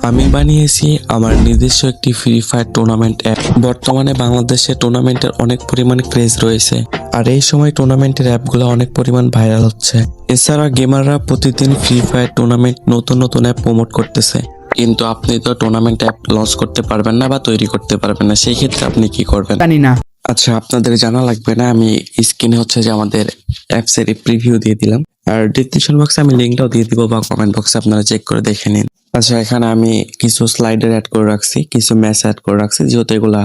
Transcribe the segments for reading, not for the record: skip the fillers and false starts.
আমি বানিয়েছি আমার নিজস্ব একটি ফ্রি ফায়ার টুর্নামেন্ট অ্যাপ। বর্তমানে বাংলাদেশে টুর্নামেন্টের অনেক পরিমাণ ক্রেজ রয়েছে, আর এই সময় টুর্নামেন্টের অ্যাপগুলো অনেক পরিমাণ ভাইরাল হচ্ছে। এছাড়া গেমাররা প্রতিদিন ফ্রি ফায়ার টুর্নামেন্ট নতুন নতুন অ্যাপ প্রমোট করতেছে। কিন্তু আপনি তো টুর্নামেন্ট অ্যাপ লঞ্চ করতে পারবেন না বা তৈরি করতে পারবেন না, সেই ক্ষেত্রে আপনি কি করবেন? জানি না। আচ্ছা, আপনাদের জানা লাগবে না, আমি স্ক্রিনে হচ্ছে যে আমাদের অ্যাপস এর প্রিভিউ দিয়ে দিলাম, আর ডিসক্রিপশন বক্সে আমি লিঙ্কটাও দিয়ে দিব বা কমেন্ট বক্সে আপনারা চেক করে দেখে নিন। আচ্ছা, এখানে আমি কিছু স্লাইডার অ্যাড করে রাখছি, কিছু ম্যাচ অ্যাড করে রাখছি, যেহেতু এগুলা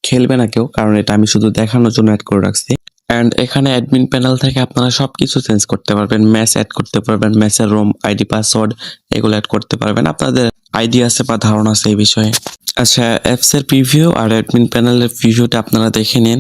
খেলবে না কেউ, কারণ এটা আমি শুধু দেখানোর জন্য অ্যাড করে রাখছি। অ্যান্ড এখানে অ্যাডমিন প্যানেল থেকে আপনারা সবকিছু চেঞ্জ করতে পারবেন, ম্যাচ অ্যাড করতে পারবেন, ম্যাচের রোম আইডি পাসওয়ার্ড এগুলো অ্যাড করতে পারবেন। আপনাদের আইডিয়া আছে বা ধারণা আছে এই বিষয়ে? আচ্ছা, অ্যাপস এর প্রিভিউ আর অ্যাডমিন প্যানেলের প্রিভিউটা আপনারা দেখে নিন।